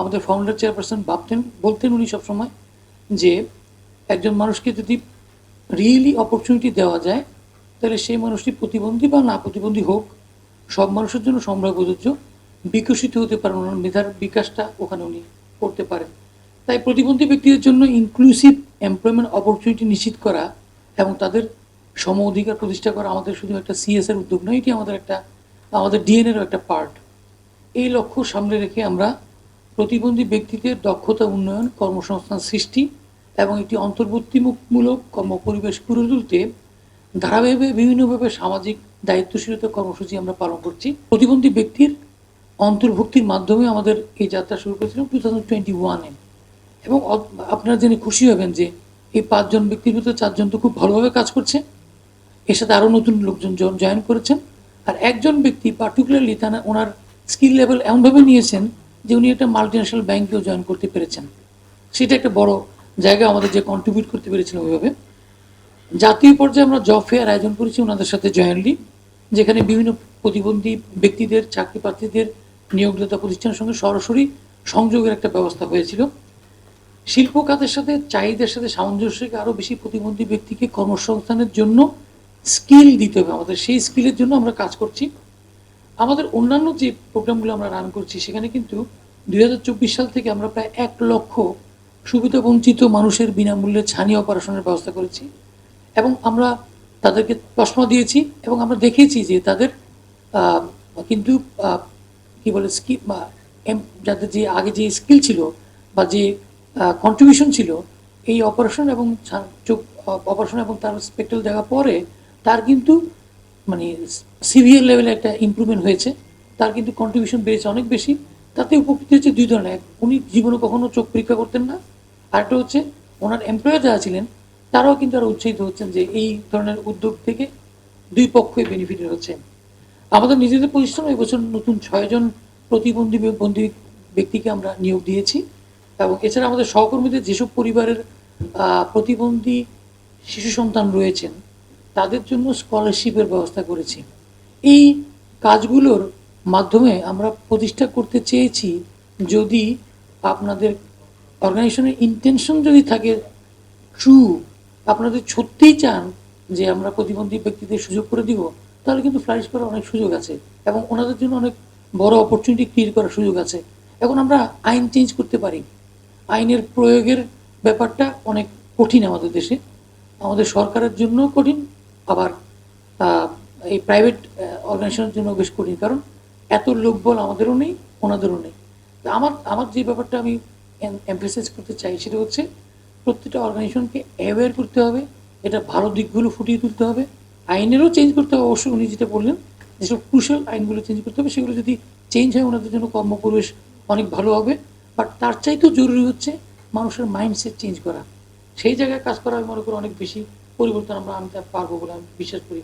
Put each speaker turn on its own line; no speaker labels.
আমাদের founder chairperson বলতেন উনি সবসময় যে একজন মানুষকে যদি রিয়েলি অপরচুনিটি দেওয়া যায় তাহলে সেই মানুষটি প্রতিবন্ধী বা না প্রতিবন্ধী হোক, সব মানুষের জন্য সমভাবে প্রযোজ্য, বিকশিত হতে পারেন, ওনার মেধার বিকাশটা ওখানে উনি করতে পারেন। তাই প্রতিবন্ধী ব্যক্তিদের জন্য ইনক্লুসিভ এমপ্লয়মেন্ট অপরচুনিটি নিশ্চিত করা এবং তাদের সম অধিকার প্রতিষ্ঠা করা আমাদের শুধু একটা সিএসের উদ্যোগ নয়, এটি আমাদের ডিএনএরও একটা পার্ট। এই লক্ষ্য সামনে রেখে আমরা প্রতিবন্ধী ব্যক্তিদের দক্ষতা উন্নয়ন, কর্মসংস্থান সৃষ্টি এবং একটি অন্তর্ভুক্তিমূলক কর্মপরিবেশ গড়ে তুলতে ধারাবাহিকভাবে বিভিন্নভাবে সামাজিক দায়িত্বশীলতা কর্মসূচি আমরা পালন করছি। প্রতিবন্ধী ব্যক্তির অন্তর্ভুক্তির মাধ্যমে আমাদের এই যাত্রা শুরু করেছিলাম 2021-এ এবং আপনারা জেনে খুশি হবেন যে এই 5 জন ব্যক্তির ভিতরে 4 জন তো খুব ভালোভাবে কাজ করছে, এর সাথে আরও নতুন লোকজন জয়েন করেছেন। আর একজন ব্যক্তি পার্টিকুলারলি ওনার স্কিল লেভেল এমনভাবে নিয়েছেন যে উনি একটা মাল্টিন্যাশনাল ব্যাংকেও জয়েন করতে পেরেছেন। সেটা একটা বড় জায়গা আমাদের যে কন্ট্রিবিউট করতে পেরেছিলাম ওইভাবে। জাতীয় পর্যায়ে আমরা জব ফেয়ার আয়োজন করেছি ওনাদের সাথে জয়েন্টলি, যেখানে বিভিন্ন প্রতিবন্ধী ব্যক্তিদের, চাকরি প্রার্থীদের নিয়োগদাতা প্রতিষ্ঠানের সঙ্গে সরাসরি সংযোগের একটা ব্যবস্থা হয়েছিল। শিল্প খাতের সাথে চাহিদার সাথে সামঞ্জস্য রেখে আরও বেশি প্রতিবন্ধী ব্যক্তিকে কর্মসংস্থানের জন্য স্কিল দিতে হবে আমাদের, সেই স্কিলের জন্য আমরা কাজ করছি। আমাদের অন্যান্য যে প্রোগ্রামগুলো আমরা রান করছি সেখানে কিন্তু 2024 সাল থেকে আমরা প্রায় 1 লক্ষ সুবিধাবঞ্চিত মানুষের বিনামূল্যে ছানি অপারেশনের ব্যবস্থা করেছি এবং আমরা তাদেরকে চশমা দিয়েছি এবং আমরা দেখেছি যে তাদের কিন্তু কী বলে স্কিল বা যাদের যে আগে যে স্কিল ছিল বা যে কন্ট্রিবিউশন ছিল এই অপারেশন এবং চোখ অপারেশন এবং তার স্পেকটাল দেওয়ার পরে তার কিন্তু মানে সিভিয়ার লেভেলে একটা ইমপ্রুভমেন্ট হয়েছে, তার কিন্তু কন্ট্রিবিউশন বেড়েছে অনেক বেশি। তাতে উপকৃত হচ্ছে 2 ধরনের, এক উনি জীবনে কখনো চোখ পরীক্ষা করতেন না, আরেকটা হচ্ছে ওনার এমপ্লয়ার যারা ছিলেন তারাও কিন্তু আরও উৎসাহিত হচ্ছেন যে এই ধরনের উদ্যোগ থেকে 2 পক্ষই বেনিফিটেড হচ্ছে। আমাদের নিজেদের প্রতিষ্ঠান এবছর নতুন 6 জন প্রতিবন্ধী ব্যক্তিকে আমরা নিয়োগ দিয়েছি এবং এছাড়া আমাদের সহকর্মীদের যেসব পরিবারের প্রতিবন্ধী শিশু সন্তান রয়েছেন তাদের জন্য স্কলারশিপের ব্যবস্থা করেছি। এই কাজগুলোর মাধ্যমে আমরা প্রতিষ্ঠা করতে চেয়েছি, যদি আপনাদের অর্গানাইজেশনের ইন্টেনশন যদি থাকে ট্রু, আপনাদের সত্যিই চান যে আমরা প্রতিবন্ধী ব্যক্তিদের সুযোগ করে দিব, তাহলে কিন্তু ফ্লারিশ করার অনেক সুযোগ আছে এবং ওনাদের জন্য অনেক বড় অপরচুনিটি ক্রিয়েট করার সুযোগ আছে। এখন আমরা আইন চেঞ্জ করতে পারি, আইনের প্রয়োগের ব্যাপারটা অনেক কঠিন আমাদের দেশে, আমাদের সরকারের জন্য কঠিন, আবার এই প্রাইভেট অর্গানাইজেশনের জন্য বেশ কঠিন, কারণ এত লোকবল আমাদেরও নেই, ওনাদেরও নেই। আমার যে ব্যাপারটা আমি এমফেসাইজ করতে চাই সেটা হচ্ছে প্রত্যেকটা অর্গানাইজেশনকে অ্যাওয়্যার করতে হবে, এটা ভালো দিকগুলো ফুটিয়ে তুলতে হবে, আইনেরও চেঞ্জ করতে হবে। অবশ্যই উনি যেটা বললেন যেসব ক্রুশাল আইনগুলো চেঞ্জ করতে হবে সেগুলো যদি চেঞ্জ হয় ওনাদের জন্য কর্মপরিবেশ অনেক ভালো হবে। বাট তার চাইতেও জরুরি হচ্ছে মানুষের মাইন্ডসেট চেঞ্জ করা, সেই জায়গায় কাজ করা আমি মনে করি অনেক বেশি পরিবর্তন আমরা আনতে পারবো বলে আমি বিশ্বাস করি।